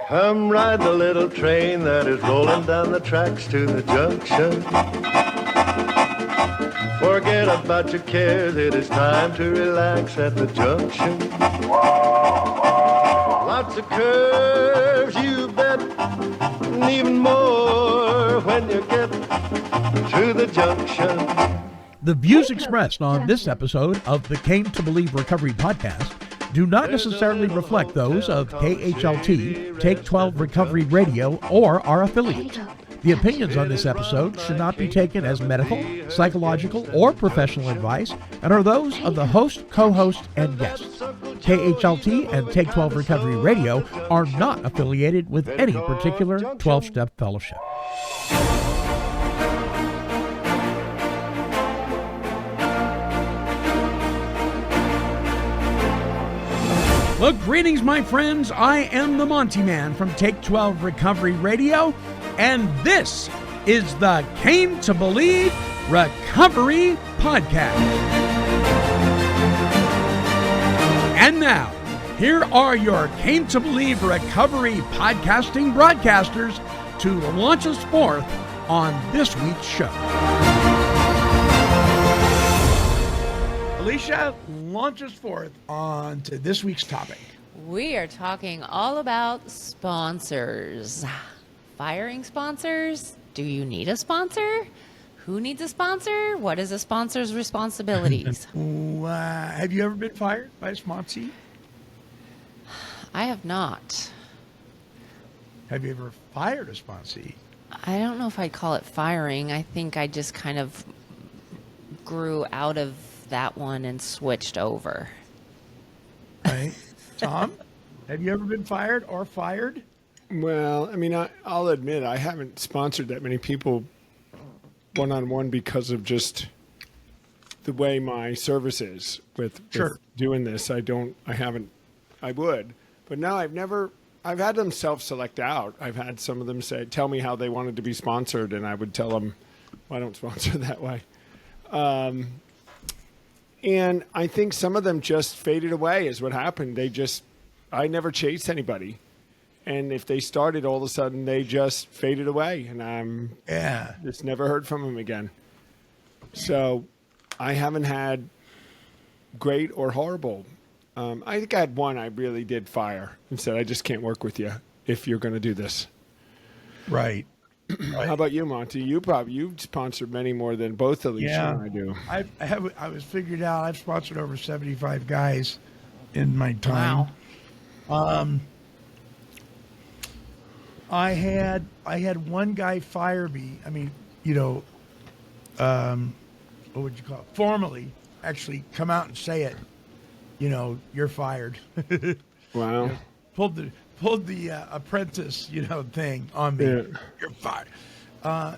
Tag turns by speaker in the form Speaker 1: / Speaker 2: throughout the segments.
Speaker 1: Come ride the little train that is rolling down the tracks to the junction. Forget about your cares, it is time to relax at the junction. Lots of curves, you bet, and even more when you get to the junction.
Speaker 2: The views expressed on this episode of the Came to Believe Recovery Podcast do not necessarily reflect those of KHLT, Take 12 Recovery Radio, or our affiliates. The opinions on this episode should not be taken as medical, psychological, or professional advice and are those of the host, co-host, and guests. KHLT and Take 12 Recovery Radio are not affiliated with any particular 12-step fellowship. Well, greetings, my friends. I am the Monty Man from Take 12 Recovery Radio, and this is the Came to Believe Recovery Podcast. And now, here are your Came to Believe Recovery podcasting broadcasters to launch us forth on this week's show. Alicia, launch us forth on to this week's topic.
Speaker 3: We are talking all about sponsors. Firing sponsors? Do you need a sponsor? Who needs a sponsor? What is a sponsor's responsibilities?
Speaker 2: Have you ever been fired by a sponsee?
Speaker 3: I have not.
Speaker 2: Have you ever fired a sponsee?
Speaker 3: I don't know if I'd call it firing. I think I just kind of grew out of that one and switched over.
Speaker 2: Right. Tom, have you ever been fired or fired?
Speaker 4: Well, I mean, I'll admit I haven't sponsored that many people one-on-one because of just the way my service is with doing this. I would. But no, I've had them self-select out. I've had some of them tell me how they wanted to be sponsored, and I would tell them, well, I don't sponsor that way. And I think some of them just faded away is what happened. I never chased anybody. And if they started, all of a sudden they just faded away, and just never heard from them again. So I haven't had great or horrible. I think I had one I really did fire and said, I just can't work with you if you're going to do this.
Speaker 2: Right.
Speaker 4: How about you, Monty? You've sponsored many more than both Alicia and I do.
Speaker 2: I was figured out. I've sponsored over 75 guys in my time.
Speaker 3: Wow.
Speaker 2: I had one guy fire me. I mean, what would you call it? Formally, actually come out and say it. You're fired.
Speaker 4: Wow.
Speaker 2: Pulled the apprentice, thing on me. Yeah. You're fired.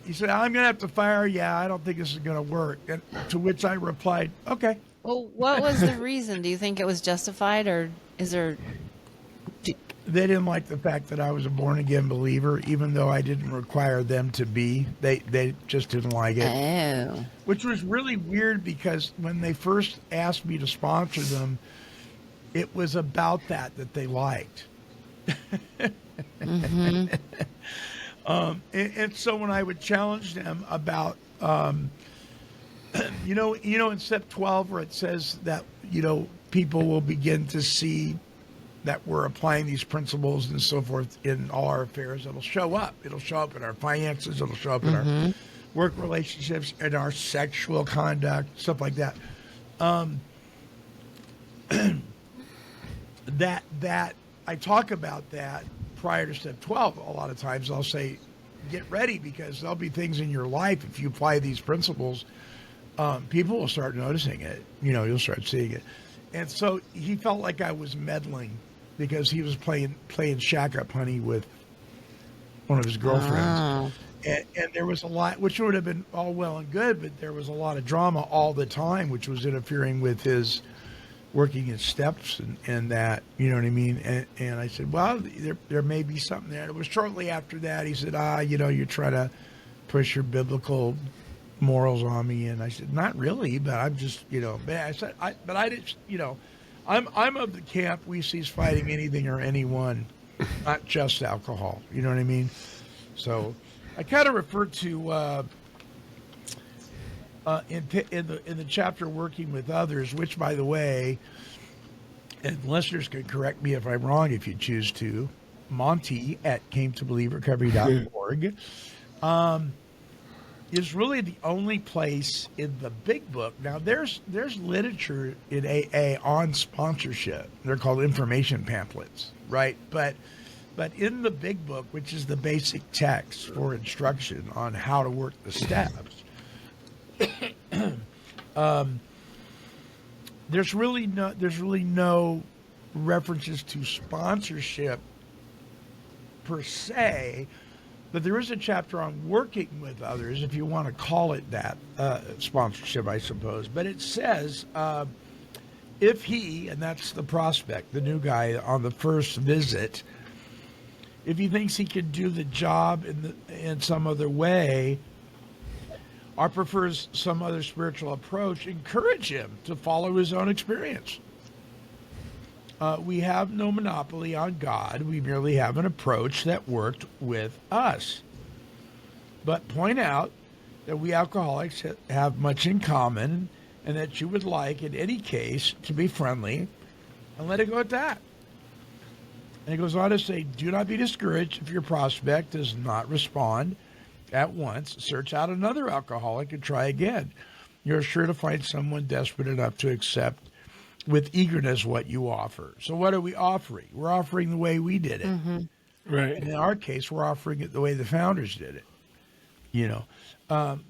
Speaker 2: He said, I'm going to have to fire you. I don't think this is going to work. And to which I replied, okay.
Speaker 3: Well, what was the reason? Do you think it was justified, or is there...
Speaker 2: They didn't like the fact that I was a born-again believer, even though I didn't require them to be. They just didn't like it.
Speaker 3: Oh.
Speaker 2: Which was really weird because when they first asked me to sponsor them, it was about that they liked.
Speaker 3: Mm-hmm.
Speaker 2: And so when I would challenge them about, in step 12 where it says that, people will begin to see that we're applying these principles and so forth in all our affairs, it'll show up. It'll show up in our finances. It'll show up in our work relationships, in our sexual conduct, stuff like that. That I talk about that prior to step 12. A lot of times I'll say, get ready, because there'll be things in your life, if you apply these principles, people will start noticing it. You'll start seeing it. And so he felt like I was meddling because he was playing Shack Up Honey with one of his girlfriends. Oh. And there was a lot, which would have been all well and good, but there was a lot of drama all the time, which was interfering with his working his steps and that, you know what I mean? And I said, well, there may be something there. And it was shortly after that, he said, you're trying to push your biblical morals on me. And I said, not really, but I'm just, I said, I didn't, I'm of the camp we cease fighting anything or anyone not just alcohol. You know what I mean? So I kind of refer to in the chapter working with others, which, by the way, and listeners can correct me if I'm wrong if you choose to, Monty at cametobelieverecovery.org is really the only place in the big book. Now, there's literature in AA on sponsorship. They're called information pamphlets, right? But in the big book, which is the basic text for instruction on how to work the steps, there's really no references to sponsorship per se, but there is a chapter on working with others, if you want to call it that, sponsorship, I suppose. But it says if he, and that's the prospect, the new guy on the first visit, if he thinks he can do the job in some other way, or prefers some other spiritual approach, encourage him to follow his own experience. We have no monopoly on God. We merely have an approach that worked with us. But point out that we alcoholics have much in common, and that you would like, in any case, to be friendly, and let it go at that. And it goes on to say, do not be discouraged if your prospect does not respond at once. Search out another alcoholic and try again. You're sure to find someone desperate enough to accept with eagerness what you offer. So what are we offering? We're offering the way we did it.
Speaker 3: Mm-hmm.
Speaker 4: Right.
Speaker 2: And in our case, we're offering it the way the founders did it.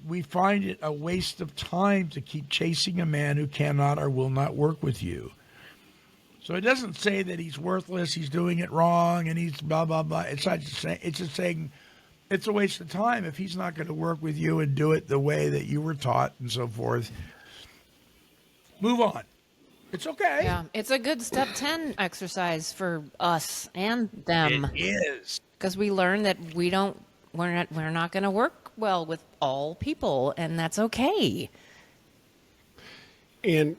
Speaker 2: We find it a waste of time to keep chasing a man who cannot or will not work with you. So it doesn't say that he's worthless, he's doing it wrong, and he's blah, blah, blah. It's just saying it's a waste of time if he's not going to work with you and do it the way that you were taught and so forth. Move on. It's okay.
Speaker 3: Yeah, it's a good step 10 exercise for us and them.
Speaker 2: It is.
Speaker 3: Because we learn that we're not going to work well with all people, and that's okay.
Speaker 4: And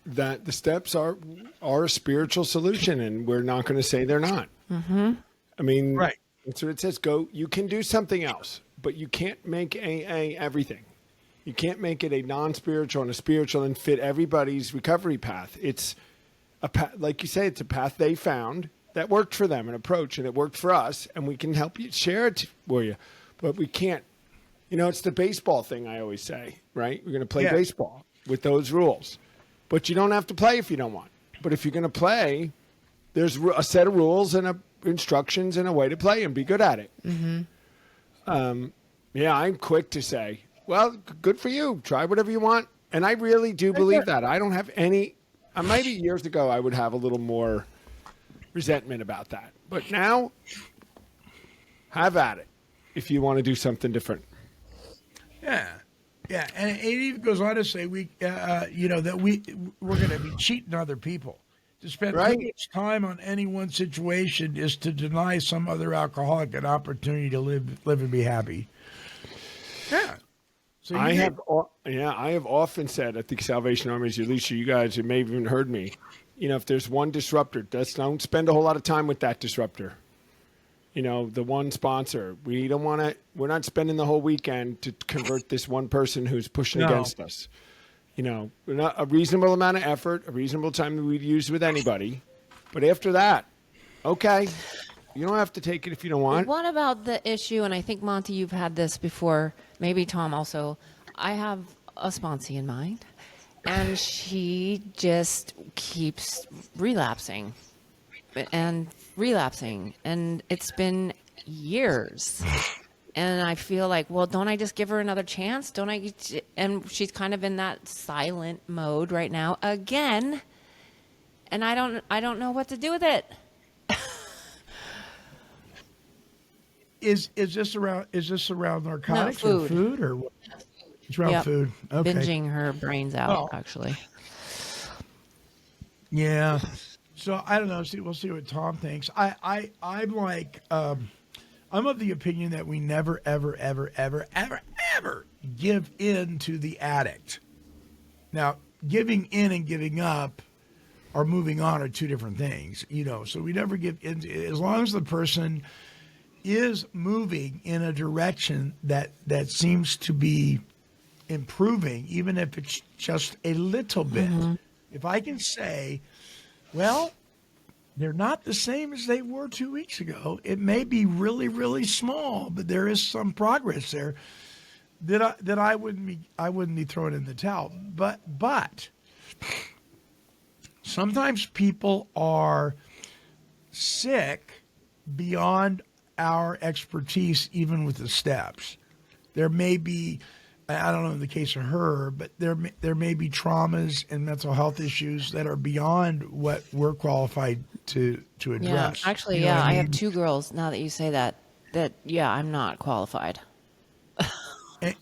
Speaker 4: that the steps are a spiritual solution, and we're not going to say they're not.
Speaker 3: Mm-hmm.
Speaker 4: I mean,
Speaker 2: right.
Speaker 4: That's what it says. You can do something else, but you can't make AA everything. You can't make it a non-spiritual and a spiritual and fit everybody's recovery path. It's a path, like you say, it's a path they found that worked for them, an approach, and it worked for us, and we can help you share it for you. But we can't, it's the baseball thing I always say, right? We're going to play baseball with those rules. But you don't have to play if you don't want. But if you're going to play, there's a set of rules and instructions and a way to play and be good at it. Mm-hmm. I'm quick to say, well, good for you. Try whatever you want. And I really do believe that. I don't have any, maybe years ago I would have a little more resentment about that. But now, have at it if you want to do something different.
Speaker 2: Yeah. Yeah, and it even goes on to say we're going to be cheating other people. To spend too much time on any one situation is to deny some other alcoholic an opportunity to live and be happy. Yeah. So I have often said at the Salvation Army, Alicia, you guys have maybe even heard me. If there's one disruptor, don't spend a whole lot of time with that disruptor. The one sponsor. We're not spending the whole weekend to convert this one person who's pushing against us. We're not a reasonable amount of effort, a reasonable time that we'd use with anybody. But after that, okay, you don't have to take it if you don't want.
Speaker 3: What about the issue, and I think, Monty, you've had this before, maybe Tom also, I have a sponsee in mind, and she just keeps relapsing. And it's been years. And I feel like, well, don't I just give her another chance? And she's kind of in that silent mode right now again. And I don't know what to do with it.
Speaker 2: Is this around narcotics or food or what? It's around food. Okay.
Speaker 3: Binging her brains out, actually.
Speaker 2: Yeah. So I don't know. We'll see what Tom thinks. I'm like, I'm of the opinion that we never, ever, ever, ever, ever, ever give in to the addict. Now, giving in and giving up or moving on are two different things, so we never get into, as long as the person is moving in a direction that seems to be improving, even if it's just a little bit. If I can say, well, they're not the same as they were 2 weeks ago. It may be really, really small, but there is some progress there that I wouldn't be throwing in the towel. But sometimes people are sick beyond our expertise, even with the steps. There may be, I don't know in the case of her, but there may be traumas and mental health issues that are beyond what we're qualified to address.
Speaker 3: Yeah, actually,
Speaker 2: You know what
Speaker 3: I
Speaker 2: mean?
Speaker 3: have two girls. Now that you say that, I'm not qualified.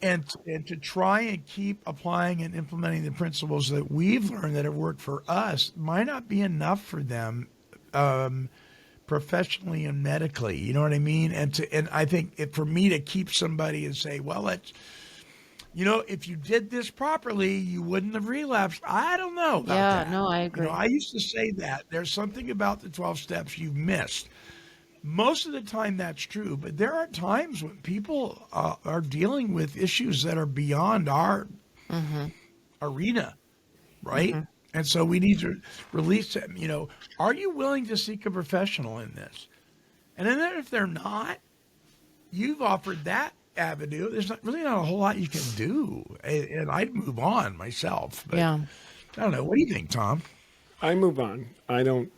Speaker 2: And to try and keep applying and implementing the principles that we've learned that have worked for us might not be enough for them professionally and medically. You know what I mean? And I think for me to keep somebody and say, well, if you did this properly, you wouldn't have relapsed. I don't know about that.
Speaker 3: No, I agree.
Speaker 2: I used to say that. There's something about the 12 steps you've missed. Most of the time that's true, but there are times when people are dealing with issues that are beyond our arena, right? And so we need to release them. Are you willing to seek a professional in this? And then if they're not, you've offered that avenue. There's not a whole lot you can do, and I'd move on myself. But
Speaker 3: Yeah.
Speaker 2: I don't know. What do you think, Tom?
Speaker 4: I move on. I don't.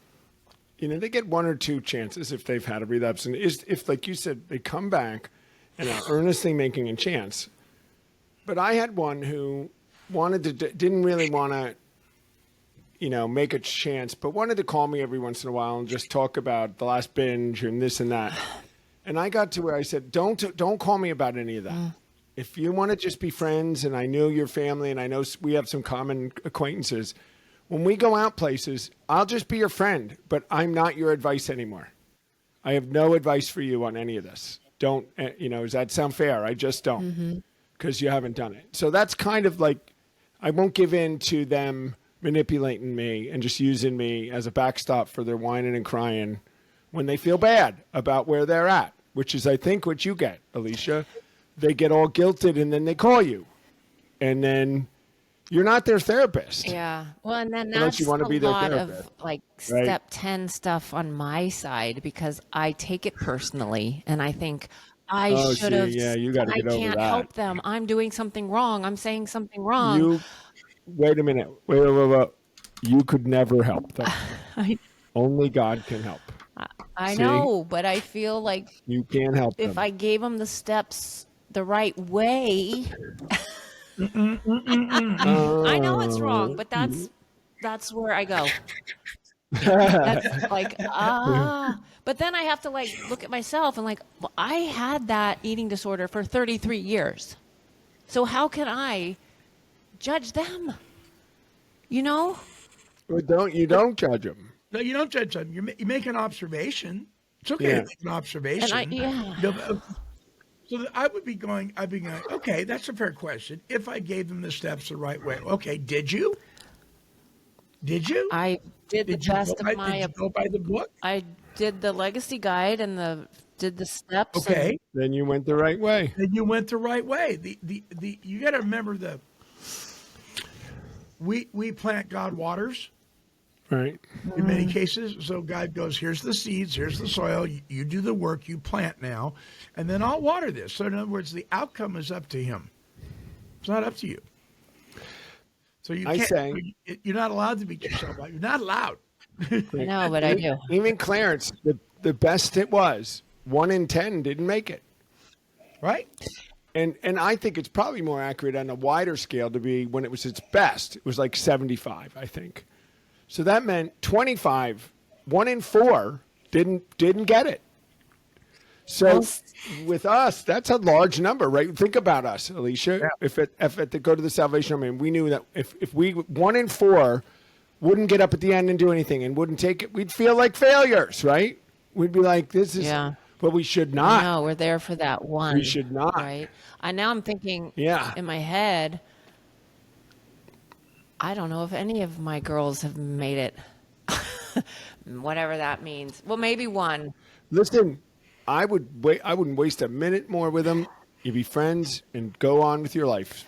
Speaker 4: They get one or two chances if they've had a relapse, and if, like you said, they come back and are earnestly making a chance. But I had one who didn't really want to, make a chance, but wanted to call me every once in a while and just talk about the last binge and this and that. And I got to where I said, don't call me about any of that. If you want to just be friends, and I know your family, and I know we have some common acquaintances, when we go out places, I'll just be your friend, but I'm not your advice anymore. I have no advice for you on any of this. Don't, does that sound fair? I just don't, because you haven't done it. So that's kind of like, I won't give in to them manipulating me and just using me as a backstop for their whining and crying when they feel bad about where they're at, which is, I think, what you get, Alicia. They get all guilted and then they call you. And then you're not their therapist.
Speaker 3: Yeah. Well, and then
Speaker 4: Unless
Speaker 3: that's
Speaker 4: you want to
Speaker 3: a
Speaker 4: be their
Speaker 3: lot
Speaker 4: therapist,
Speaker 3: of like
Speaker 4: right?
Speaker 3: step 10 stuff on my side because I take it personally and I think I
Speaker 4: Oh,
Speaker 3: should
Speaker 4: see,
Speaker 3: have.
Speaker 4: yeah, you gotta get
Speaker 3: I
Speaker 4: over
Speaker 3: can't
Speaker 4: that.
Speaker 3: help them. I'm doing something wrong. I'm saying something wrong.
Speaker 4: Wait a minute. Wait. You could never help them.
Speaker 3: I,
Speaker 4: Only God can help.
Speaker 3: I
Speaker 4: See?
Speaker 3: know, but I feel like
Speaker 4: You can't help them.
Speaker 3: if I gave them the steps the right way, I know it's wrong, but that's where I go. That's like, but then I have to like look at myself and like, well, I had that eating disorder for 33 years. So how can I judge them?
Speaker 4: Well, you don't judge them.
Speaker 2: No, you don't judge them. You make an observation. It's okay
Speaker 4: Yeah.
Speaker 2: to make an observation.
Speaker 3: And
Speaker 2: I'd be going, okay, that's a fair question. If I gave them the steps the right way. Okay, did you?
Speaker 3: I did the best of my.
Speaker 2: Did you go by the book?
Speaker 3: I did the legacy guide and did the steps.
Speaker 2: Okay.
Speaker 4: Then you went the right way.
Speaker 2: Then you went the right way. The you got to remember we plant, God waters.
Speaker 4: Right.
Speaker 2: In many cases, so God goes, here's the seeds, here's the soil, you do the work, you plant now, and then I'll water this. So in other words, the outcome is up to him. It's not up to you. So you're not allowed to beat yourself up. You're not allowed.
Speaker 3: No, but I do.
Speaker 4: Even Clarence, the best it was, 1 in 10 didn't make it.
Speaker 2: Right?
Speaker 4: And I think it's probably more accurate on a wider scale to be when it was its best. It was like 75, I think. So that meant 25, 1 in 4 didn't get it. So with us, that's a large number, right? Think about us, Alicia. Yeah. If to go to the Salvation Army, we knew that if we 1 in 4 wouldn't get up at the end and do anything and wouldn't take it, we'd feel like failures, right? We'd be like, this is, but we should not.
Speaker 3: No, we're there for that one.
Speaker 4: We should not.
Speaker 3: Right. And now I'm thinking in my head, I don't know if any of my girls have made it. whatever that means. Well, maybe one.
Speaker 4: Listen, I wouldn't waste a minute more with them. You be friends and go on with your life.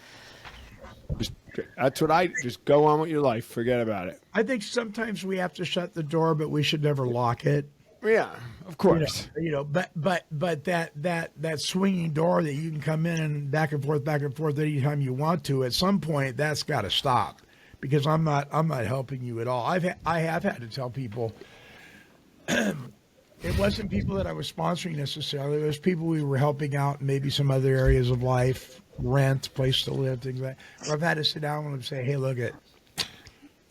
Speaker 4: That's what I just go on with your life. Forget about it.
Speaker 2: I think sometimes we have to shut the door, but we should never lock it.
Speaker 4: Yeah, of course.
Speaker 2: But that swinging door that you can come in and back and forth anytime you want to. At some point, that's got to stop, because I'm not helping you at all. I have had to tell people. It wasn't people that I was sponsoring necessarily. It was people we were helping out in maybe some other areas of life, rent, place to live, things like that. Where I've had to sit down with them and say, hey, look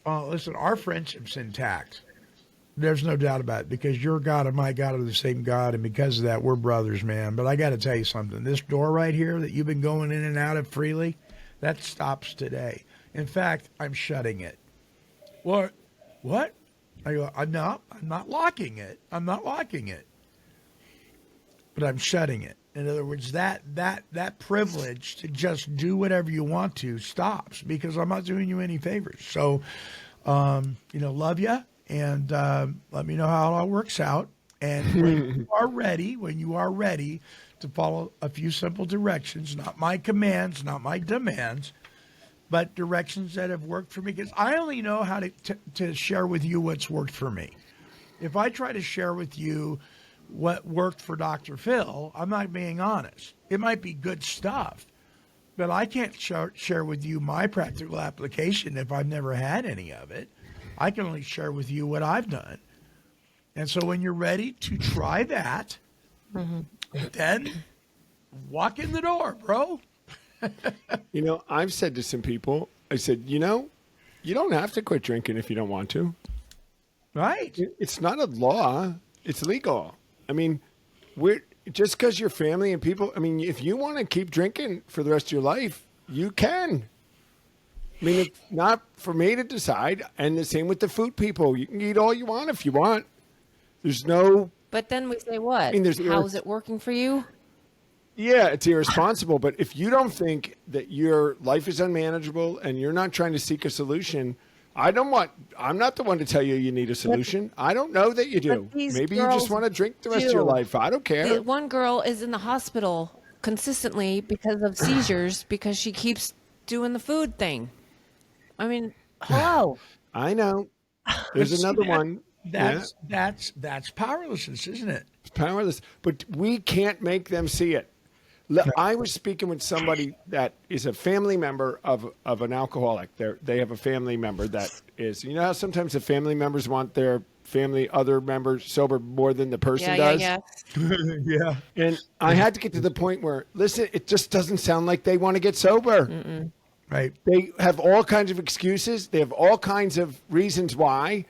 Speaker 2: listen, our friendship's intact. There's no doubt about it, because your God and my God are the same God, and because of that, we're brothers, man. But I got to tell you something. This door right here that you've been going in and out of freely, that stops today. In fact, I'm shutting it. What? I go, I'm not locking it. I'm not locking it. But I'm shutting it. In other words, that privilege to just do whatever you want to stops, because I'm not doing you any favors. So, love you, and let me know how it all works out. And when you are ready to follow a few simple directions, not my commands, not my demands, but directions that have worked for me, because I only know how to share with you what's worked for me. If I try to share with you what worked for Dr. Phil, I'm not being honest. It might be good stuff, but I can't share with you my practical application if I've never had any of it. I can only share with you what I've done. And so when you're ready to try that, then walk in the door, bro.
Speaker 4: I've said to some people, I said, you don't have to quit drinking if you don't want to.
Speaker 2: Right.
Speaker 4: It's not a law. It's legal. I mean, just because your family and people, if you want to keep drinking for the rest of your life, you can. It's not for me to decide. And the same with the food people. You can eat all you want if you want. There's no.
Speaker 3: But then we say what? How is it working for you?
Speaker 4: Yeah, it's irresponsible. But if you don't think that your life is unmanageable and you're not trying to seek a solution, I'm not the one to tell you need a solution. I don't know that you do. Maybe you just want to drink the rest of your life. I don't care.
Speaker 3: One girl is in the hospital consistently because of seizures, because she keeps doing the food thing. Hello.
Speaker 4: I know. There's another one.
Speaker 2: That's powerlessness, isn't it?
Speaker 4: It's powerless. But we can't make them see it. I was speaking with somebody that is a family member of an alcoholic. They have a family member that is, how sometimes the family members want their other members sober more than the person does?
Speaker 3: Yeah.
Speaker 2: Yeah.
Speaker 4: And I had to get to the point where, listen, it just doesn't sound like they want to get sober.
Speaker 3: Mm-mm.
Speaker 2: Right.
Speaker 4: They have all kinds of excuses. They have all kinds of reasons why.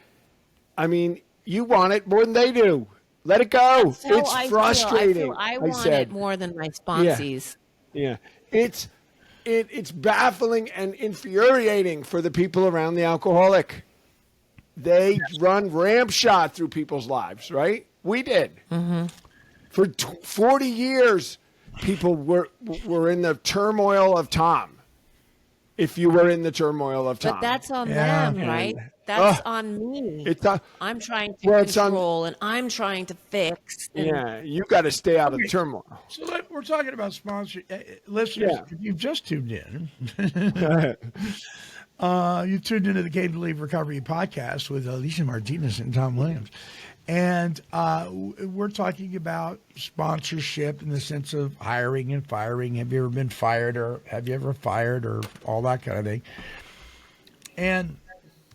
Speaker 4: You want it more than they do. Let it go. It's frustrating.
Speaker 3: I want it more than my sponsees.
Speaker 4: Yeah. It's baffling and infuriating for the people around the alcoholic. They run ramshot through people's lives, right? We did.
Speaker 3: Mm-hmm.
Speaker 4: For 40 years, people were in the turmoil of Tom. If you were in the turmoil of Tom.
Speaker 3: But that's on them, right? That's on me. I'm trying to control and I'm trying to fix.
Speaker 4: Yeah, you got to stay out of turmoil.
Speaker 2: So we're talking about sponsor listeners.
Speaker 4: Yeah.
Speaker 2: If you've just tuned in, you tuned into the Game to Leave Recovery podcast with Alicia Martinez and Tom Williams. And we're talking about sponsorship in the sense of hiring and firing. Have you ever been fired, or have you ever fired, or all that kind of thing? And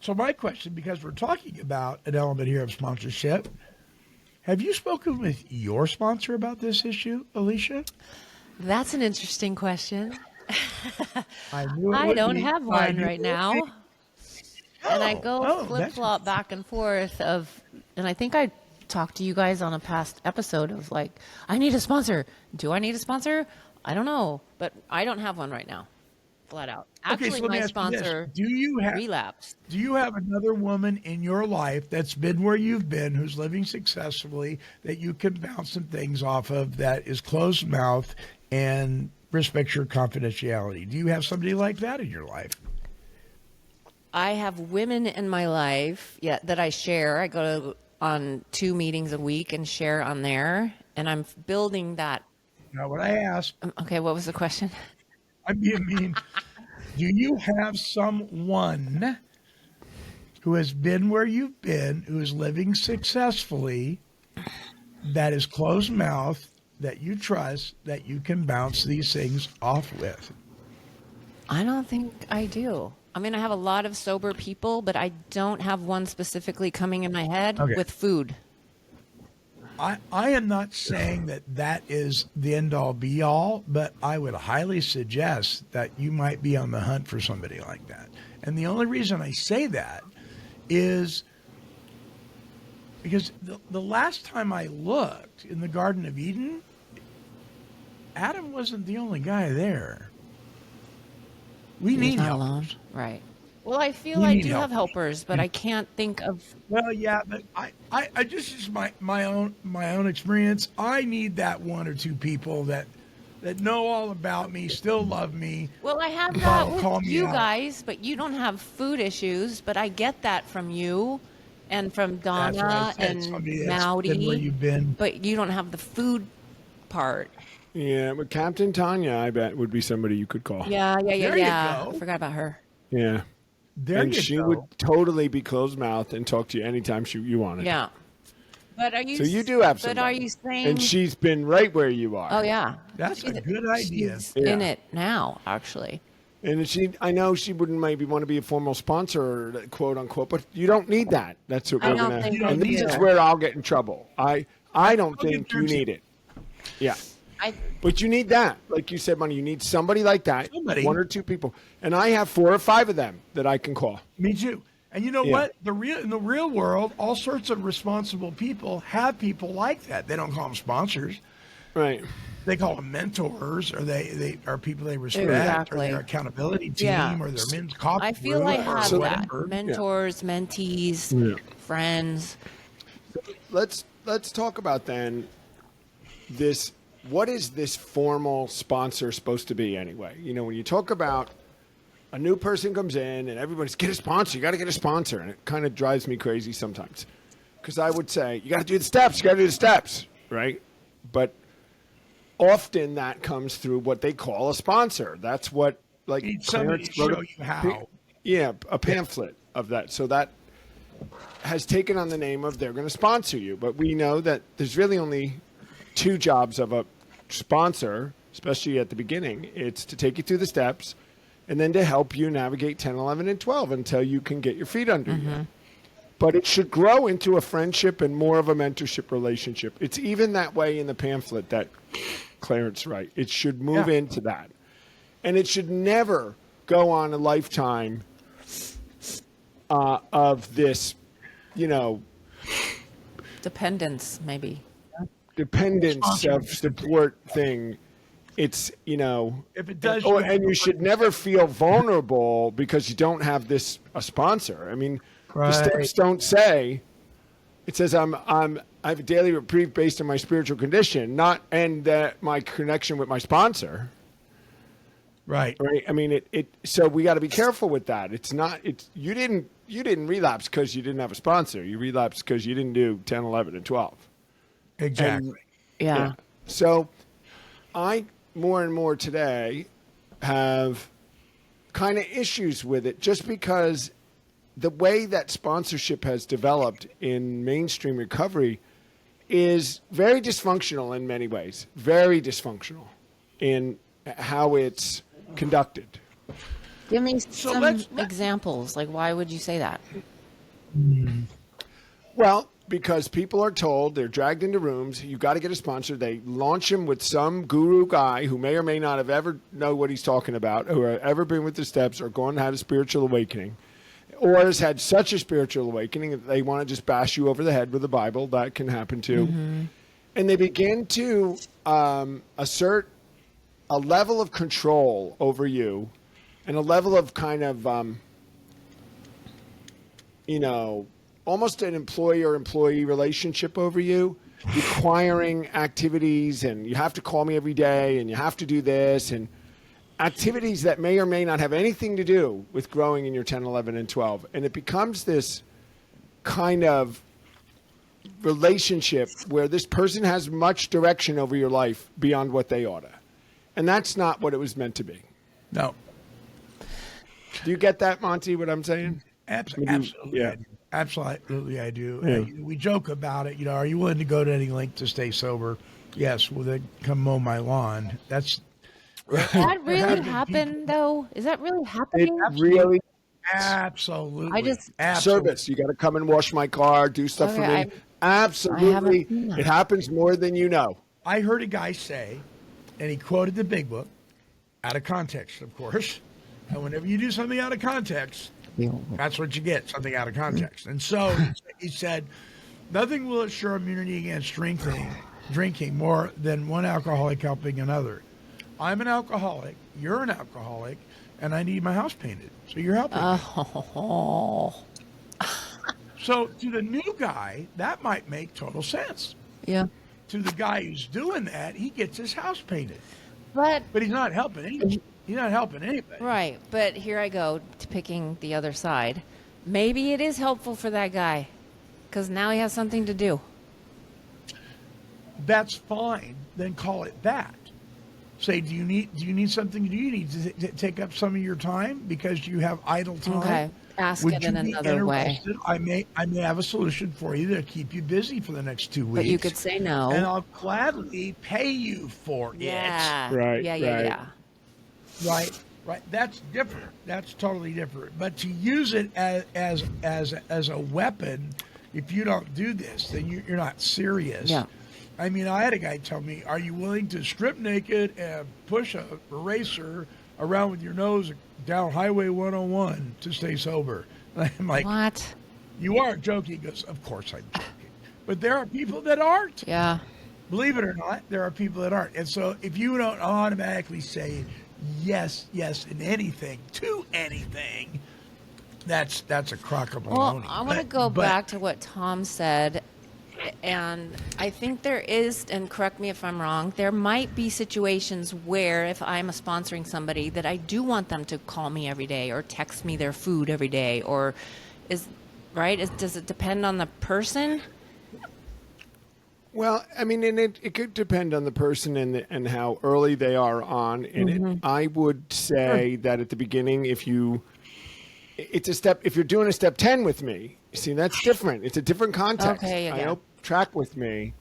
Speaker 2: so my question, because we're talking about an element here of sponsorship, have you spoken with your sponsor about this issue, Alicia?
Speaker 3: That's an interesting question.
Speaker 2: I
Speaker 3: don't have one right now. And I go flip-flop back and forth and I think I talked to you guys on a past episode of like, I need a sponsor. Do I need a sponsor? I don't know, but I don't have one right now. Flat out. Actually,
Speaker 2: so
Speaker 3: my sponsor relapsed.
Speaker 2: Do you have another woman in your life that's been where you've been, who's living successfully, that you can bounce some things off of, that is closed mouth and respects your confidentiality? Do you have somebody like that in your life?
Speaker 3: I have women in my life that I share. I go on 2 meetings a week and share on there, and I'm building that.
Speaker 2: Now, what I asked,
Speaker 3: Okay, what was the question?
Speaker 2: I'm being mean. Do you have someone who has been where you've been, who is living successfully, that is closed mouth, that you trust, that you can bounce these things off with?
Speaker 3: I don't think I do. I mean, I have a lot of sober people, but I don't have one specifically coming in my head with food.
Speaker 2: I am not saying that is the end all be all, but I would highly suggest that you might be on the hunt for somebody like that. And the only reason I say that is because the last time I looked in the Garden of Eden, Adam wasn't the only guy there. We need
Speaker 3: He's not
Speaker 2: helpers.
Speaker 3: alone. Right. Well, I feel
Speaker 2: We
Speaker 3: I
Speaker 2: need
Speaker 3: do have
Speaker 2: helpers.
Speaker 3: helpers, but I can't think of.
Speaker 2: Well, yeah, but I just use my own experience. I need that 1 or 2 people that know all about me, still love me.
Speaker 3: Well, I have
Speaker 2: Call-
Speaker 3: that
Speaker 2: call
Speaker 3: with
Speaker 2: me
Speaker 3: you
Speaker 2: out.
Speaker 3: guys, but you don't have food issues. But I get that from you, and from
Speaker 2: That's what I
Speaker 3: Donna
Speaker 2: said,
Speaker 3: and
Speaker 2: somebody that's been where
Speaker 3: Mowdy.
Speaker 2: you've been.
Speaker 3: But you don't have the food part.
Speaker 4: Yeah, but Captain Tanya, I bet, would be somebody you could call.
Speaker 3: Yeah.
Speaker 2: There you
Speaker 3: I
Speaker 2: go.
Speaker 3: forgot about her.
Speaker 4: Yeah.
Speaker 2: There
Speaker 4: And
Speaker 2: you
Speaker 4: she
Speaker 2: go.
Speaker 4: would totally be closed mouth and talk to you anytime you wanted.
Speaker 3: Yeah. But are you?
Speaker 4: So you do have
Speaker 3: But
Speaker 4: somebody.
Speaker 3: are you saying?
Speaker 4: And she's been right where you are.
Speaker 3: Oh yeah.
Speaker 2: That's a good idea.
Speaker 3: She's
Speaker 4: Yeah.
Speaker 3: in it now, actually.
Speaker 4: And I know she wouldn't maybe want to be a formal sponsor, quote unquote, but you don't need that. That's what
Speaker 3: I
Speaker 4: we're
Speaker 3: don't
Speaker 4: gonna.
Speaker 3: think
Speaker 4: And
Speaker 3: I
Speaker 4: this
Speaker 3: do.
Speaker 4: is where I'll get in trouble. I don't
Speaker 2: I'll
Speaker 4: think
Speaker 2: get
Speaker 4: you
Speaker 2: there too.
Speaker 4: need it. Yeah.
Speaker 3: I
Speaker 4: But you need that, like you said, Money. You need somebody like that,
Speaker 2: Somebody.
Speaker 4: 1 or 2 people, and I have 4 or 5 of them that I can call.
Speaker 2: Me too. And you know
Speaker 4: Yeah.
Speaker 2: what? In the real world, all sorts of responsible people have people like that. They don't call them sponsors.
Speaker 4: Right.
Speaker 2: They call them mentors, or they are people they respect,
Speaker 3: Exactly.
Speaker 2: or their accountability team,
Speaker 3: Yeah.
Speaker 2: or their men's coffee
Speaker 3: I feel
Speaker 2: group,
Speaker 3: I
Speaker 2: or
Speaker 3: have
Speaker 2: whatever.
Speaker 3: that. Mentors, mentees,
Speaker 4: Yeah.
Speaker 3: friends.
Speaker 4: Let's talk about then this. What is this formal sponsor supposed to be anyway? You know, when you talk about a new person comes in and everybody's get a sponsor, you got to get a sponsor, and it kind of drives me crazy sometimes because I would say you got to do the steps, you got to do the steps, right? But often that comes through what they call a sponsor. That's what like
Speaker 2: Need somebody
Speaker 4: Clarence
Speaker 2: to
Speaker 4: wrote
Speaker 2: show you how.
Speaker 4: Yeah, a pamphlet of that. So that has taken on the name of they're going to sponsor you. But we know that there's really only 2 jobs of a sponsor, especially at the beginning. It's to take you through the steps and then to help you navigate 10, 11, and 12 until you can get your feet under you. But it should grow into a friendship and more of a mentorship relationship. It's even that way in the pamphlet that Clarence wrote. It should move
Speaker 2: Yeah.
Speaker 4: into that. And it should never go on a lifetime of this, you know,
Speaker 3: Dependence, maybe.
Speaker 4: dependence of support thing. It's, you know,
Speaker 2: If it does,
Speaker 4: and you should never feel vulnerable because you don't have a sponsor. I mean, the
Speaker 2: Right.
Speaker 4: steps don't say. It says I have a daily reprieve based on my spiritual condition, not and my connection with my sponsor.
Speaker 2: right.
Speaker 4: Right. I mean, so we got to be careful with that. It's not. It's you didn't relapse because you didn't have a sponsor. You relapsed because you didn't do 10, 11, and 12.
Speaker 2: Exactly.
Speaker 3: Yeah.
Speaker 4: So I more and more today have kind of issues with it just because the way that sponsorship has developed in mainstream recovery is very dysfunctional in many ways. Very dysfunctional in how it's conducted.
Speaker 3: Give me
Speaker 2: So
Speaker 3: some
Speaker 2: let's-
Speaker 3: examples. Like, why would you say that?
Speaker 4: Well, because people are told they're dragged into rooms. You got to get a sponsor. They launch him with some guru guy who may or may not have ever know what he's talking about, or ever been with the steps, or gone and had a spiritual awakening, or has had such a spiritual awakening that they want to just bash you over the head with the Bible. That can happen too. And they begin to assert a level of control over you, and a level of kind of you know, almost an employer-employee relationship over you, requiring activities, and you have to call me every day, and you have to do this, and activities that may or may not have anything to do with growing in your 10, 11, and 12. And it becomes this kind of relationship where this person has much direction over your life beyond what they ought to. And that's not what it was meant to be.
Speaker 2: No.
Speaker 4: Do you get that, Monty, what I'm saying?
Speaker 2: Absolutely.
Speaker 4: Yeah.
Speaker 2: I do. Absolutely, I do.
Speaker 4: Yeah.
Speaker 2: We joke about it. Are you willing to go to any length to stay sober? Yes. Well, then come mow my lawn. That's
Speaker 3: That really
Speaker 2: having
Speaker 3: happened, though? Is that really
Speaker 4: It
Speaker 3: happening?
Speaker 4: really
Speaker 2: absolutely.
Speaker 3: I just-
Speaker 2: absolutely.
Speaker 4: service. You got to come and wash my car, do stuff for
Speaker 3: Okay,
Speaker 4: me.
Speaker 3: I haven't
Speaker 4: Absolutely.
Speaker 3: seen that.
Speaker 4: It happens more than you know.
Speaker 2: I heard a guy say, and he quoted the Big Book, out of context, of course. And whenever you do something out of context, that's what you get, something out of context. And so he said, nothing will assure immunity against drinking more than one alcoholic helping another. I'm an alcoholic, you're an alcoholic, and I need my house painted. So you're helping me.
Speaker 3: Oh,
Speaker 2: So to the new guy, that might make total sense.
Speaker 3: yeah.
Speaker 2: To the guy who's doing that, he gets his house painted.
Speaker 3: But
Speaker 2: But he's not helping anybody. He's not helping anybody.
Speaker 3: right, but here I go to picking the other side. Maybe it is helpful for that guy because now he has something to do.
Speaker 2: That's fine. Then call it that. Say, do you need something? Do you need to take up some of your time because you have idle time?
Speaker 3: Okay, ask
Speaker 2: Would
Speaker 3: it
Speaker 2: you
Speaker 3: in
Speaker 2: be
Speaker 3: another way.
Speaker 2: interested? I may have a solution for you to keep you busy for the next 2 weeks.
Speaker 3: But you could say no.
Speaker 2: and I'll gladly pay you for
Speaker 3: Yeah.
Speaker 4: Right,
Speaker 3: Yeah.
Speaker 4: right.
Speaker 3: Yeah.
Speaker 2: it. Right. That's different. That's totally different. But to use it as a weapon, if you don't do this, then you're not serious.
Speaker 3: Yeah.
Speaker 2: I mean, I had a guy tell me, "Are you willing to strip naked and push a eraser around with your nose down Highway 101 to stay sober?" And I'm like,
Speaker 3: What?
Speaker 2: "You aren't joking." He goes, "Of course I'm joking." But there are people that aren't.
Speaker 3: Yeah.
Speaker 2: Believe it or not, there are people that aren't. And so if you don't automatically say yes, and anything to anything, that's a crock of
Speaker 3: Well,
Speaker 2: baloney.
Speaker 3: I want to
Speaker 2: But-
Speaker 3: go
Speaker 2: but-
Speaker 3: back to what Tom said. And I think there is, and correct me if I'm wrong, there might be situations where if I'm sponsoring somebody that I do want them to call me every day or text me their food every day, or does it depend on the person?
Speaker 4: Well, I mean, and it could depend on the person and how early they are on in it. I would say that at the beginning, if you're doing a step 10 with me, see, that's different. It's a different context.
Speaker 3: Okay, yeah.
Speaker 4: I hope track with me.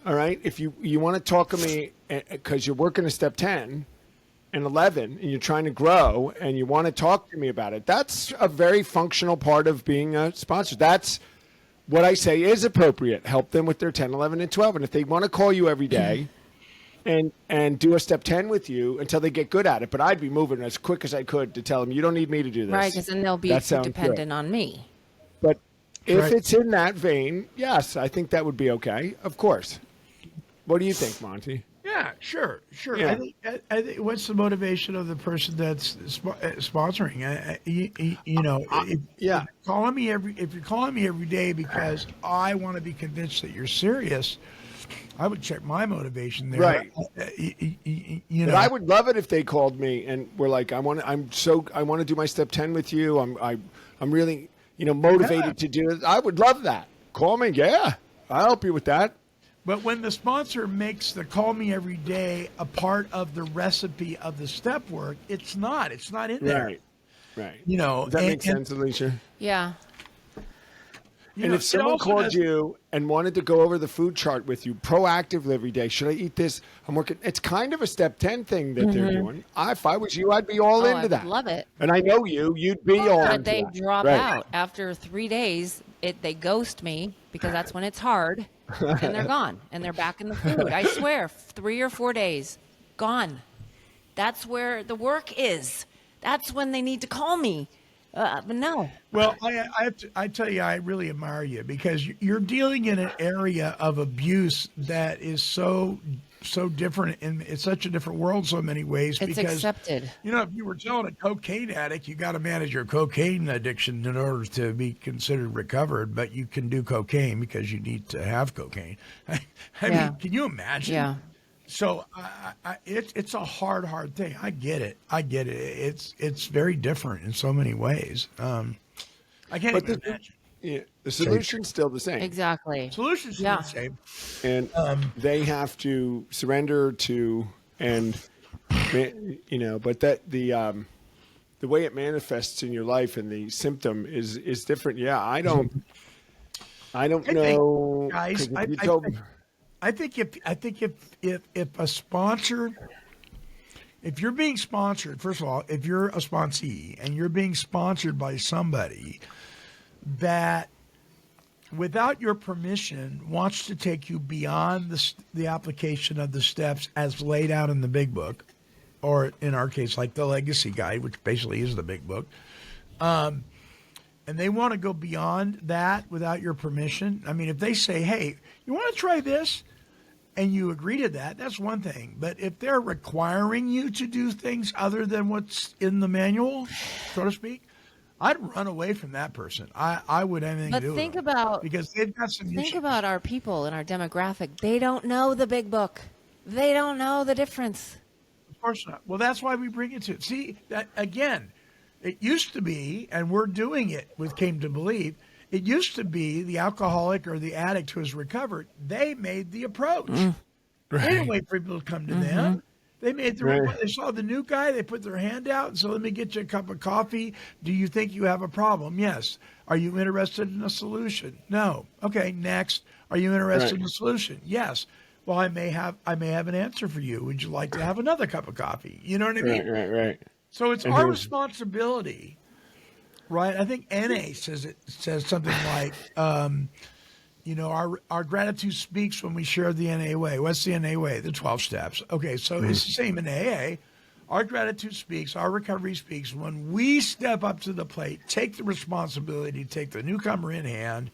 Speaker 4: All right. If you want to talk to me because you're working a step 10 and 11 and you're trying to grow and you want to talk to me about it, that's a very functional part of being a sponsor. That's what I say is appropriate. Help them with their 10, 11, and 12. And if they want to call you every day and do a step 10 with you until they get good at it, but I'd be moving as quick as I could to tell them, you don't need me to do this.
Speaker 3: Right, because then they'll be
Speaker 4: That sounds
Speaker 3: dependent
Speaker 4: good.
Speaker 3: on me.
Speaker 4: But if
Speaker 2: Right.
Speaker 4: it's in that vein, yes, I think that would be okay. Of course. What do you think, Monty?
Speaker 2: Yeah, sure.
Speaker 4: Yeah.
Speaker 2: I think what's the motivation of the person that's sponsoring?
Speaker 4: Yeah.
Speaker 2: If you're calling me every day because I want to be convinced that you're serious, I would check my motivation there.
Speaker 4: Right.
Speaker 2: But
Speaker 4: I would love it if they called me and were like, I want to do my step 10 with you. I'm really, motivated
Speaker 2: Yeah.
Speaker 4: to do it. I would love that. Call me. Yeah. I'll help you with that.
Speaker 2: But when the sponsor makes the call me every day a part of the recipe of the step work, it's not. It's not in there.
Speaker 4: Right.
Speaker 2: Does
Speaker 4: Does that make sense, Alicia?
Speaker 3: Yeah.
Speaker 4: And if someone called you and wanted to go over the food chart with you proactively every day, should I eat this? I'm working. It's kind of a step 10 thing that they're doing. If I was you, I'd be all into
Speaker 3: I
Speaker 4: that.
Speaker 3: would love it.
Speaker 4: And I know you'd be all
Speaker 3: But
Speaker 4: into
Speaker 3: they
Speaker 4: that.
Speaker 3: drop
Speaker 4: Right.
Speaker 3: out after 3 days. They ghost me because that's when it's hard, and they're gone, and they're back in the food. I swear, 3 or 4 days, gone. That's where the work is. That's when they need to call me. But no.
Speaker 2: Well, I tell you, I really admire you because you're dealing in an area of abuse that is so different, and it's such a different world so many ways.
Speaker 3: It's
Speaker 2: because,
Speaker 3: accepted.
Speaker 2: if you were telling a cocaine addict, you got to manage your cocaine addiction in order to be considered recovered, but you can do cocaine because you need to have cocaine. I
Speaker 3: Yeah.
Speaker 2: mean, can you imagine?
Speaker 3: Yeah.
Speaker 2: So it's a hard thing. I get it. It's very different in so many ways. I can't
Speaker 4: But
Speaker 2: even imagine.
Speaker 4: Yeah, the solution's still the same.
Speaker 3: Exactly.
Speaker 2: Solutions are
Speaker 3: Yeah.
Speaker 2: the same.
Speaker 4: And they have to surrender to, and but that the way it manifests in your life and the symptom is different. Yeah, I don't know,
Speaker 2: guys,
Speaker 4: 'cause if you told-
Speaker 2: I think if a sponsor, if you're being sponsored, first of all, if you're a sponsee and you're being sponsored by somebody that, without your permission, wants to take you beyond the application of the steps as laid out in the big book, or in our case, like the Legacy Guide, which basically is the big book, and they want to go beyond that without your permission. I mean, if they say, hey, you want to try this? And you agree to that, that's one thing. But if they're requiring you to do things other than what's in the manual, so to speak, I'd run away from that person. I would have anything
Speaker 3: But
Speaker 2: to do
Speaker 3: think
Speaker 2: with them,
Speaker 3: about
Speaker 2: because they've got some
Speaker 3: think
Speaker 2: issues.
Speaker 3: about our people and our demographic. They don't know the big book. They don't know the difference.
Speaker 2: Of course not. Well, that's why we bring it to. See, that again, it used to be, and we're doing it with Came to Believe, it used to be the alcoholic or the addict who has recovered. They made the approach. They didn't wait for people to come to them. They made the They saw the new guy. They put their hand out and said, let me get you a cup of coffee. Do you think you have a problem? Yes. Are you interested in a solution? No. Okay, next. Are you interested in a solution? Yes. Well, I may have an answer for you. Would you like to have another cup of coffee? You know what I mean?
Speaker 4: Right.
Speaker 2: So it's our responsibility, right? I think NA says something like, our gratitude speaks when we share the NA way. What's the NA way? The 12 steps. Okay, so it's the same in AA. Our gratitude speaks, our recovery speaks when we step up to the plate, take the responsibility, take the newcomer in hand,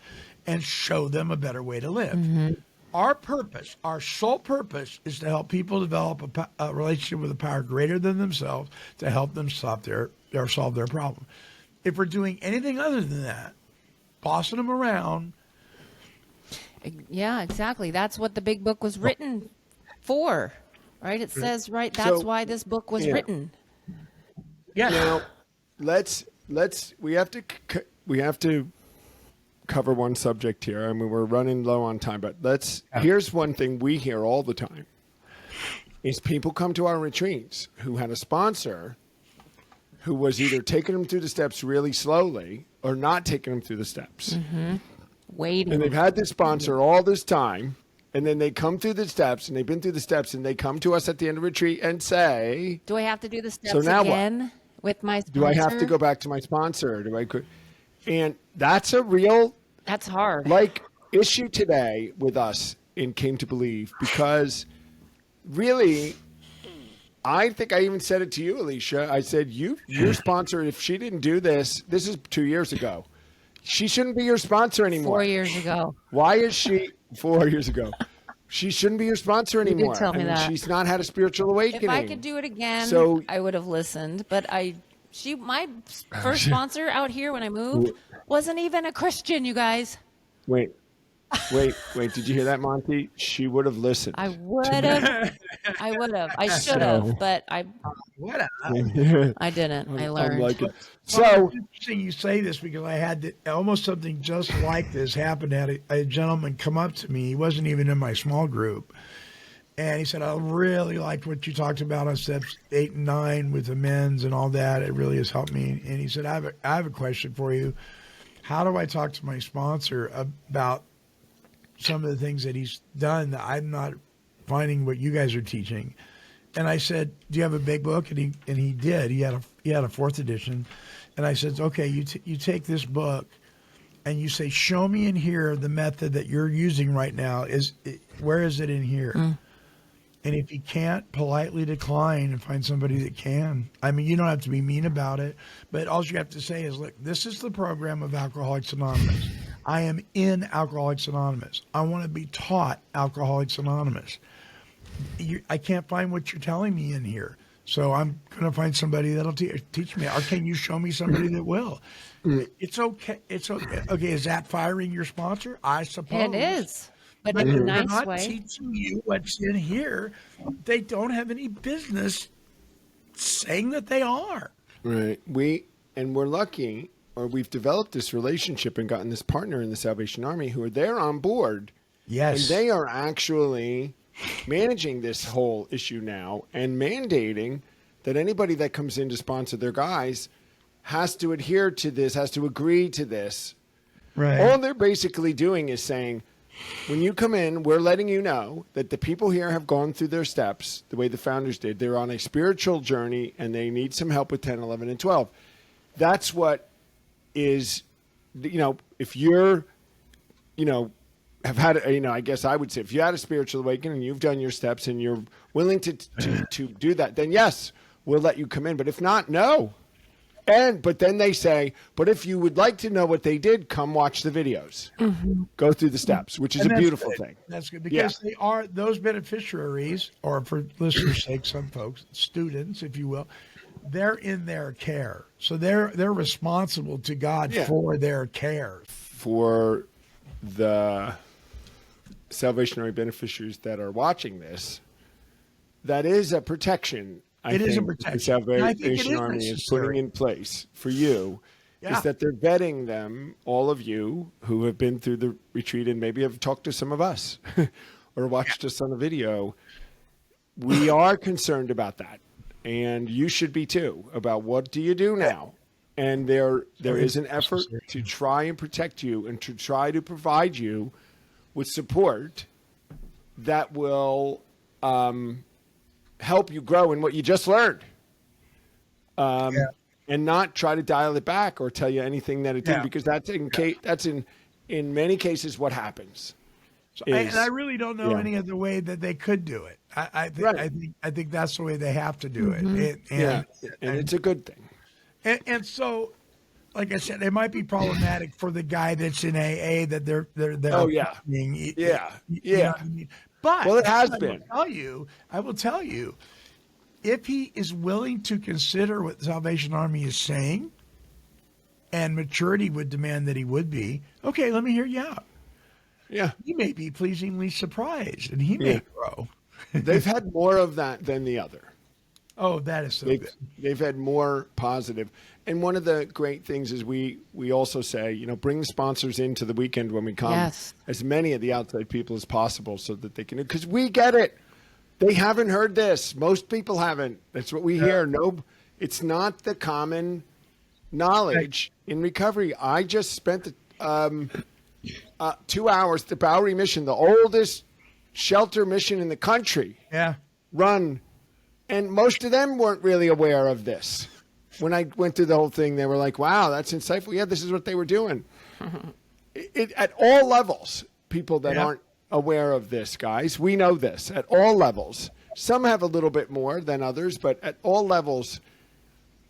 Speaker 2: and show them a better way to live. Our purpose, our sole purpose, is to help people develop a relationship with a power greater than themselves to help them solve their problem. If we're doing anything other than that, bossing them around.
Speaker 3: Yeah, exactly. That's what the big book was written for, right? It says that's why this book was written.
Speaker 2: Yeah.
Speaker 4: Now, we have to cover one subject here. I mean, we're running low on time, but here's one thing we hear all the time is people come to our retreats who had a sponsor who was either taking them through the steps really slowly or not taking them through the steps.
Speaker 3: Waiting.
Speaker 4: And they've had this sponsor all this time, and then they come through the steps, and they've been through the steps, and they come to us at the end of retreat and say,
Speaker 3: Do I have to do the steps
Speaker 4: So now what?
Speaker 3: again with my sponsor?
Speaker 4: do I have to go back to my sponsor? And that's a real
Speaker 3: That's hard.
Speaker 4: issue today with us in Came to Believe, because really, I think I even said it to you, Alicia. I said, your sponsor, if she didn't do this is 2 years ago. She shouldn't be your sponsor anymore.
Speaker 3: 4 years ago.
Speaker 4: Why is she 4 years ago? She shouldn't be your sponsor anymore.
Speaker 3: tell me that.
Speaker 4: She's not had a spiritual awakening.
Speaker 3: If I could do it again,
Speaker 4: So-
Speaker 3: I would have listened. But my first sponsor out here when I moved wasn't even a Christian, you guys.
Speaker 4: Wait. Did you hear that, Monty? She would have listened.
Speaker 3: I would have. I should have, but I didn't. I learned.
Speaker 4: I'm like it.
Speaker 2: So
Speaker 4: So,
Speaker 2: it's interesting you say this, because I had almost something just like this happen. I had a gentleman come up to me. He wasn't even in my small group. And he said, I really liked what you talked about on steps 8 and 9 with amends and all that. It really has helped me. And he said, I have a question for you. How do I talk to my sponsor about some of the things that he's done that I'm not finding what you guys are teaching? And I said, do you have a big book? And he did. He had a 4th edition. And I said, okay, you take this book and you say, show me in here the method that you're using right now. Where is it in here? And if you can't, politely decline and find somebody that can. I mean, you don't have to be mean about it, but all you have to say is, look, this is the program of Alcoholics Anonymous. I am in Alcoholics Anonymous. I want to be taught Alcoholics Anonymous. I can't find what you're telling me in here. So I'm going to find somebody that'll teach me. Or can you show me somebody that will? It's okay. It's okay. Okay, is that firing your sponsor? I suppose.
Speaker 3: It is. but
Speaker 2: but
Speaker 3: in a
Speaker 2: they're
Speaker 3: nice
Speaker 2: not
Speaker 3: way.
Speaker 2: teaching you what's in here. They don't have any business saying that they are.
Speaker 4: Right. We're lucky, or we've developed this relationship and gotten this partner in the Salvation Army who are there on board.
Speaker 2: Yes.
Speaker 4: And they are actually managing this whole issue now and mandating that anybody that comes in to sponsor their guys has to adhere to this, has to agree to this.
Speaker 2: Right.
Speaker 4: All they're basically doing is saying, when you come in, we're letting you know that the people here have gone through their steps the way the founders did. They're on a spiritual journey and they need some help with 10, 11, and 12. That's what is, if you're, have had, I guess I would say if you had a spiritual awakening and you've done your steps and you're willing to do that, then yes, we'll let you come in. But if not, no. But then they say, but if you would like to know what they did, come watch the videos. Go through the steps, which is a
Speaker 2: And that's
Speaker 4: beautiful
Speaker 2: good.
Speaker 4: thing.
Speaker 2: That's good because they are those beneficiaries, or for listeners' sake, some folks, students, if you will, they're in their care. So they're responsible to God for their care.
Speaker 4: For the Salvation Army beneficiaries that are watching this, that is a protection.
Speaker 2: It is a
Speaker 4: think
Speaker 2: protection.
Speaker 4: The
Speaker 2: And I think it
Speaker 4: Salvation
Speaker 2: is
Speaker 4: Army is
Speaker 2: necessary.
Speaker 4: putting in place for you is that they're vetting them, all of you who have been through the retreat and maybe have talked to some of us or watched us on a video. We are concerned about that. And you should be too, about what do you do now? And there is an effort to try and protect you and to try to provide you with support that will help you grow in what you just learned. And not try to dial it back or tell you anything that it did, because that's in many cases what happens.
Speaker 2: And I really don't know any other way that they could do it. I think that's the way they have to do it. And
Speaker 4: it's a good thing.
Speaker 2: And so, like I said, it might be problematic for the guy that's in AA that they're you know what I mean? But
Speaker 4: it has been.
Speaker 2: I will tell you, if he is willing to consider what the Salvation Army is saying, and maturity would demand that he would be, okay, let me hear you out.
Speaker 4: Yeah.
Speaker 2: He may be pleasingly surprised, and he may grow.
Speaker 4: They've had more of that than the other.
Speaker 2: Oh, that is so good.
Speaker 4: They've had more positive. And one of the great things is we also say, bring the sponsors into the weekend when we come.
Speaker 3: Yes.
Speaker 4: As many of the outside people as possible so that they can, because we get it. They haven't heard this. Most people haven't. That's what we hear. No, it's not the common knowledge in recovery. I just spent 2 hours at the Bowery Mission, the oldest shelter mission in the country. Run. And most of them weren't really aware of this. When I went through the whole thing, they were like, wow, that's insightful. Yeah, this is what they were doing. At all levels, people that aren't aware of this, guys, we know this at all levels. Some have a little bit more than others, but at all levels,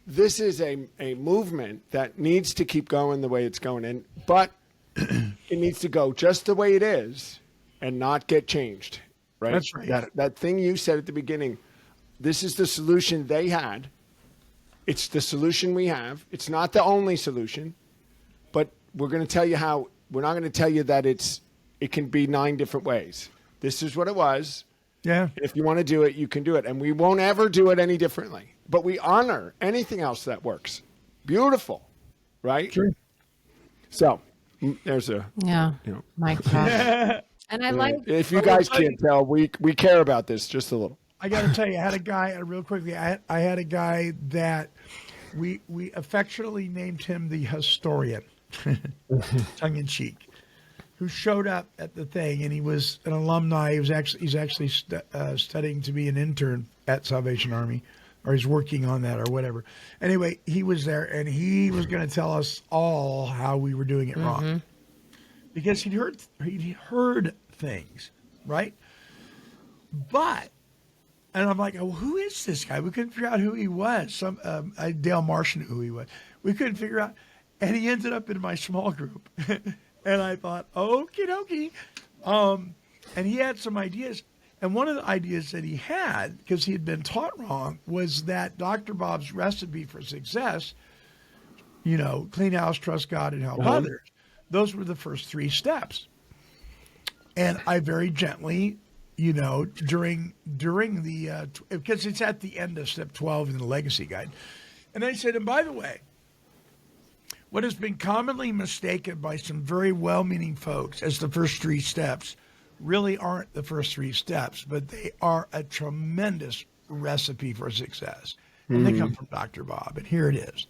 Speaker 4: this is a movement that needs to keep going the way it's going. But it needs to go just the way it is and not get changed. Right?
Speaker 2: That's right.
Speaker 4: That thing you said at the beginning, this is the solution they had. It's the solution we have. It's not the only solution, but we're going to tell you how. We're not going to tell you that it can be 9 different ways. This is what it was.
Speaker 2: Yeah.
Speaker 4: If you want to do it, you can do it. And we won't ever do it any differently. But we honor anything else that works. Beautiful. Right?
Speaker 2: Sure.
Speaker 4: So there's a
Speaker 3: mic drop. And I like.
Speaker 4: If you guys can't tell, we care about this just a little.
Speaker 2: I got to tell you, I had a guy, real quickly, I had a guy that we affectionately named him the historian, tongue in cheek, who showed up at the thing, and he was an alumni. He's actually studying to be an intern at Salvation Army, or he's working on that or whatever. Anyway, he was there, and he was going to tell us all how we were doing it wrong, because he'd heard things, right? But. And I'm like, oh, who is this guy? We couldn't figure out who he was. Dale Marsh knew who he was. We couldn't figure out. And he ended up in my small group. And I thought, okie dokie. And he had some ideas. And one of the ideas that he had, because he had been taught wrong, was that Dr. Bob's recipe for success, clean house, trust God, and help others. Those were the first 3 steps. And I very gently, during the, because it's at the end of step 12 in the legacy guide. And I said, and by the way, what has been commonly mistaken by some very well-meaning folks as the first 3 steps really aren't the first 3 steps, but they are a tremendous recipe for success. And they come from Dr. Bob. And here it is.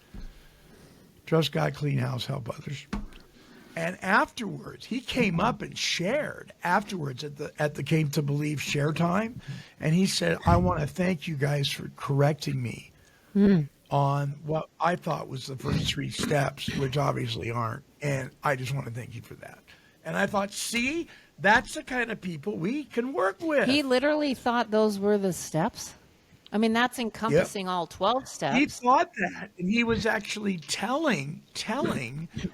Speaker 2: Trust God, clean house, help others. And afterwards, he came up and shared afterwards at the Came to Believe share time. And he said, I want to thank you guys for correcting me on what I thought was the first 3 steps, which obviously aren't. And I just want to thank you for that. And I thought, see, that's the kind of people we can work with.
Speaker 3: He literally thought those were the steps. I mean, that's encompassing all 12 steps.
Speaker 2: He thought that, and he was actually telling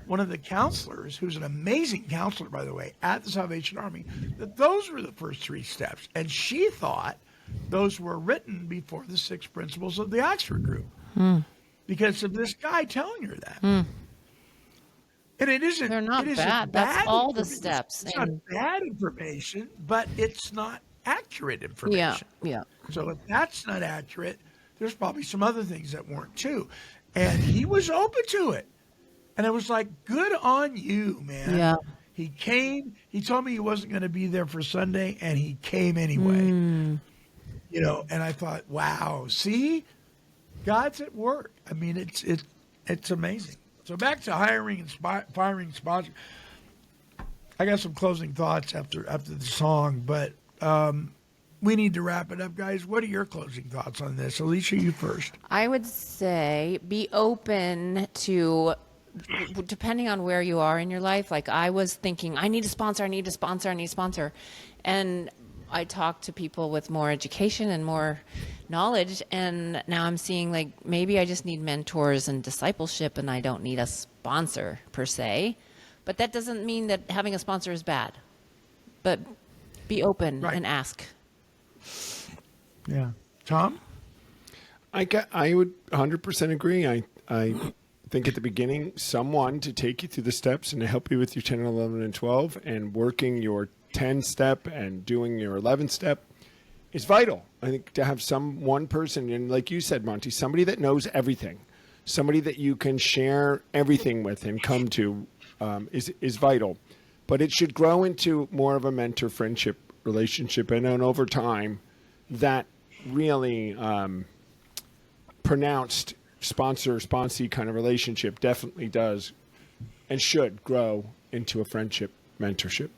Speaker 2: one of the counselors, who's an amazing counselor, by the way, at the Salvation Army, that those were the first 3 steps. And she thought those were written before the 6 principles of the Oxford group because of this guy telling her that. And it isn't.
Speaker 3: They're not
Speaker 2: it isn't
Speaker 3: bad. That's all the
Speaker 2: information.
Speaker 3: steps.
Speaker 2: It's not bad information, but it's not accurate information.
Speaker 3: Yeah.
Speaker 2: So if that's not accurate, there's probably some other things that weren't too. And he was open to it. And I was like, good on you, man.
Speaker 3: Yeah.
Speaker 2: He came, he told me he wasn't going to be there for Sunday, and he came anyway. And I thought, wow, see, God's at work. I mean, it's amazing. So back to hiring and firing sponsors. I got some closing thoughts after the song, but we need to wrap it up, guys. What are your closing thoughts on this? Alicia, you first.
Speaker 3: I would say be open to, depending on where you are in your life. Like I was thinking, I need a sponsor. And I talk to people with more education and more knowledge. And now I'm seeing like maybe I just need mentors and discipleship and I don't need a sponsor per se. But that doesn't mean that having a sponsor is bad. But be open and ask.
Speaker 2: Yeah. Tom?
Speaker 4: I would 100% agree. I think at the beginning, someone to take you through the steps and to help you with your 10, 11, and 12 and working your 10 step and doing your 11 step is vital. I think to have one person, and like you said, Monty, somebody that knows everything, somebody that you can share everything with and come to is vital. But it should grow into more of a mentor friendship relationship. And then over time, that really pronounced sponsor-sponsee kind of relationship definitely does and should grow into a friendship mentorship.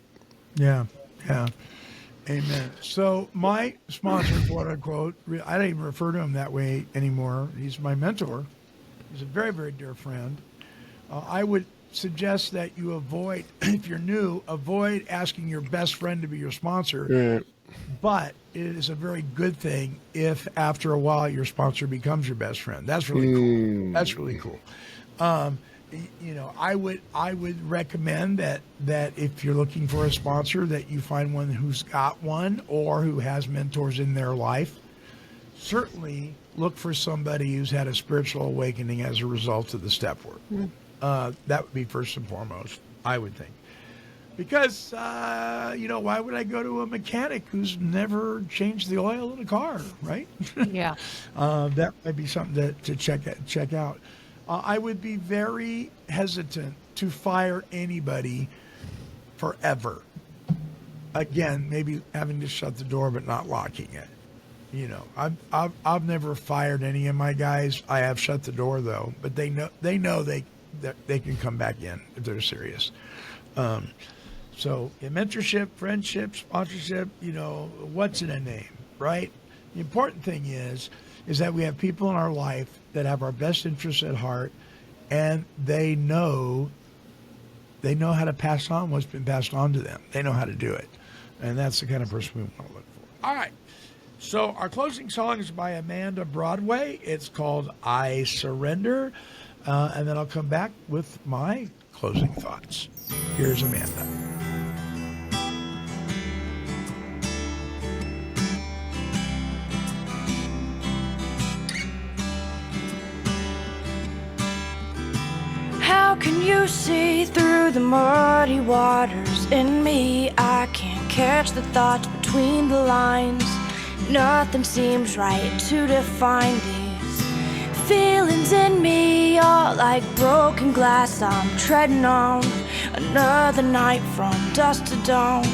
Speaker 2: Yeah. Amen. So my sponsor, quote unquote, I don't even refer to him that way anymore. He's my mentor. He's a very, very dear friend. I would suggest that you avoid, if you're new, avoid asking your best friend to be your sponsor.
Speaker 4: Yeah.
Speaker 2: But it is a very good thing if after a while your sponsor becomes your best friend. That's really cool. That's really cool. I would recommend that if you're looking for a sponsor, that you find one who's got one or who has mentors in their life. Certainly look for somebody who's had a spiritual awakening as a result of the step work. That would be first and foremost, I would think. Because, why would I go to a mechanic who's never changed the oil in a car, right?
Speaker 3: Yeah.
Speaker 2: That might be something to check out. I would be very hesitant to fire anybody forever. Again, maybe having to shut the door but not locking it. I've never fired any of my guys. I have shut the door though, but they know they can come back in if they're serious. So mentorship, friendship, sponsorship, what's in a name, right? The important thing is that we have people in our life that have our best interests at heart, and they know how to pass on what's been passed on to them. They know how to do it. And that's the kind of person we want to look for. All right. So our closing song is by Amanda Broadway. It's called I Surrender. And then I'll come back with my closing thoughts. Here's Amanda.
Speaker 5: How can you see through the muddy waters in me? I can't catch the thoughts between the lines. Nothing seems right to define these feelings in me, all like broken glass I'm treading on. Another night from dusk to dawn,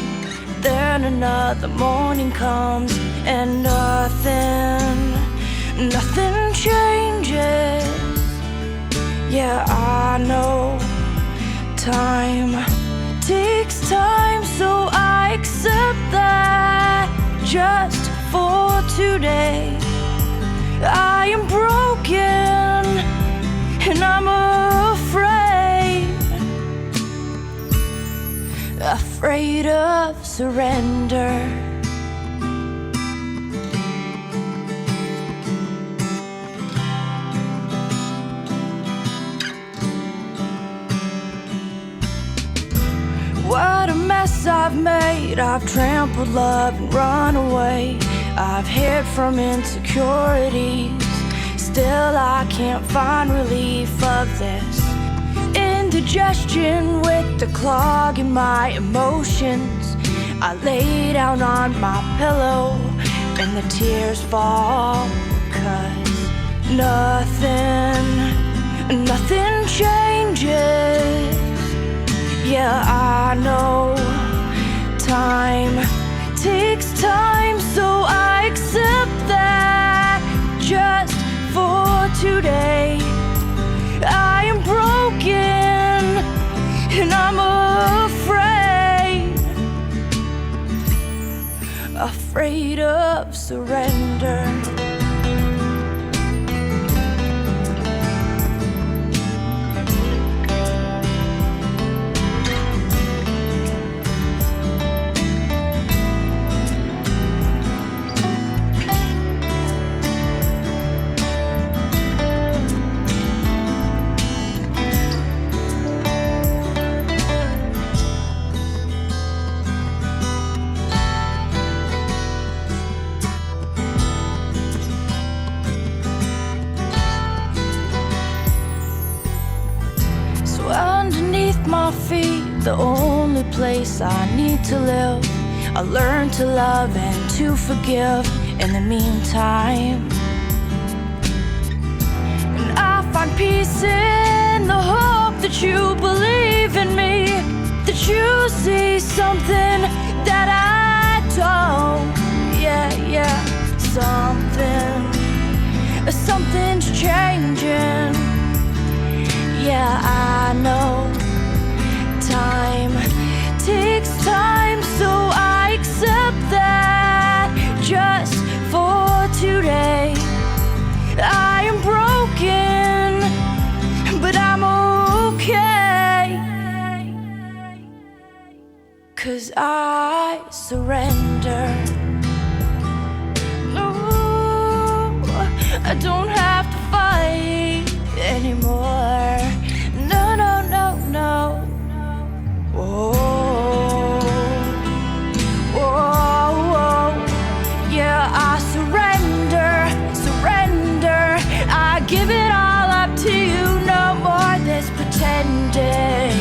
Speaker 5: then another morning comes and nothing changes. Yeah, I know time takes time, so I accept that just for today. I am broken and I'm afraid of surrender. What a mess I've made. I've trampled love and run away. I've hid from insecurities. Still I can't find relief of this indigestion with the clog in my emotions. I lay down on my pillow and the tears fall, 'cause nothing changes. Yeah, I know time takes time, so I accept that just for today. I am broken and I'm afraid of surrender. Underneath my feet, the only place I need to live. I learned to love and to forgive in the meantime. And I find peace in the hope that you believe in me, that you see something that I don't. Yeah, something's changing. Yeah, I know time takes time, so I accept that just for today. I am broken, but I'm okay, 'cause I surrender. No, I don't have to fight anymore. No. Whoa. Yeah, I surrender. I give it all up to you. No more this pretending.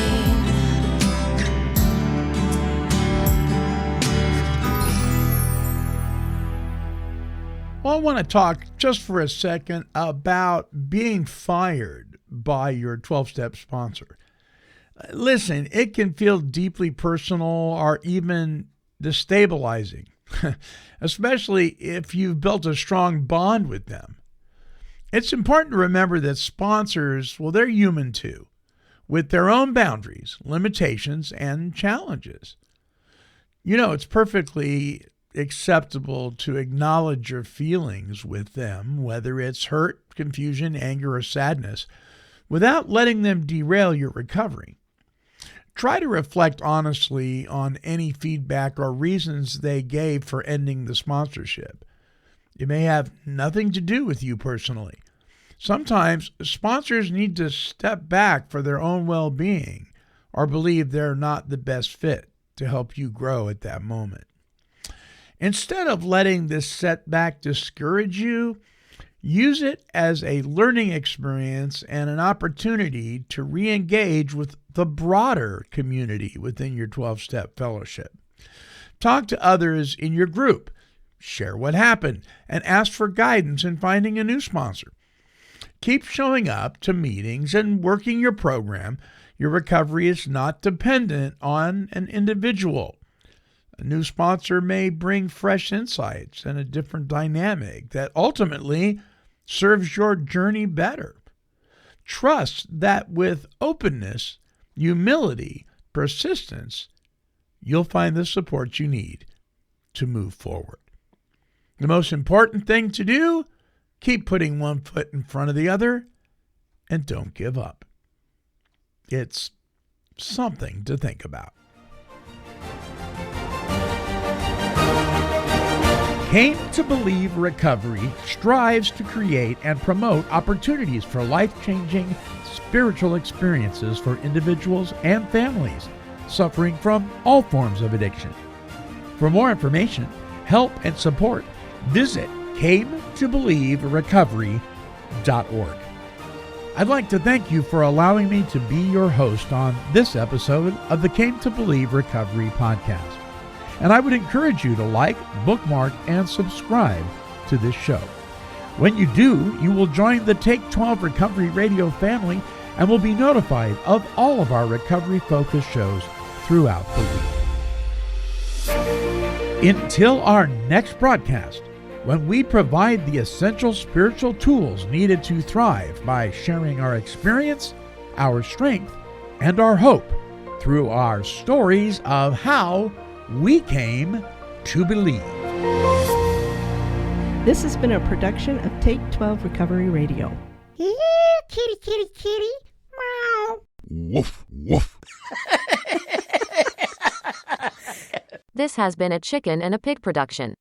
Speaker 2: Well, I want to talk just for a second about being fired by your 12-step sponsor. Listen, it can feel deeply personal or even destabilizing, especially if you've built a strong bond with them. It's important to remember that sponsors, well, they're human too, with their own boundaries, limitations, and challenges. You know, it's perfectly acceptable to acknowledge your feelings with them, whether it's hurt, confusion, anger, or sadness, without letting them derail your recovery. Try to reflect honestly on any feedback or reasons they gave for ending the sponsorship. It may have nothing to do with you personally. Sometimes sponsors need to step back for their own well-being or believe they're not the best fit to help you grow at that moment. Instead of letting this setback discourage you, use it as a learning experience and an opportunity to re-engage with the broader community within your 12-step fellowship. Talk to others in your group. Share what happened and ask for guidance in finding a new sponsor. Keep showing up to meetings and working your program. Your recovery is not dependent on an individual. A new sponsor may bring fresh insights and a different dynamic that ultimately serves your journey better. Trust that with openness, humility, persistence, you'll find the support you need to move forward. The most important thing to do, keep putting one foot in front of the other and don't give up. It's something to think about. Came to Believe Recovery strives to create and promote opportunities for life-changing spiritual experiences for individuals and families suffering from all forms of addiction. For more information, help, and support, visit cametobelieverecovery.org. I'd like to thank you for allowing me to be your host on this episode of the Came to Believe Recovery podcast. And I would encourage you to like, bookmark, and subscribe to this show. When you do, you will join the Take 12 Recovery Radio family and will be notified of all of our recovery-focused shows throughout the week. Until our next broadcast, when we provide the essential spiritual tools needed to thrive by sharing our experience, our strength, and our hope through our stories of how we came to believe.
Speaker 6: This has been a production of Take 12 Recovery Radio.
Speaker 7: Yeah, kitty, kitty, kitty. Meow.
Speaker 1: Woof, woof.
Speaker 8: This has been a Chicken and a Pig production.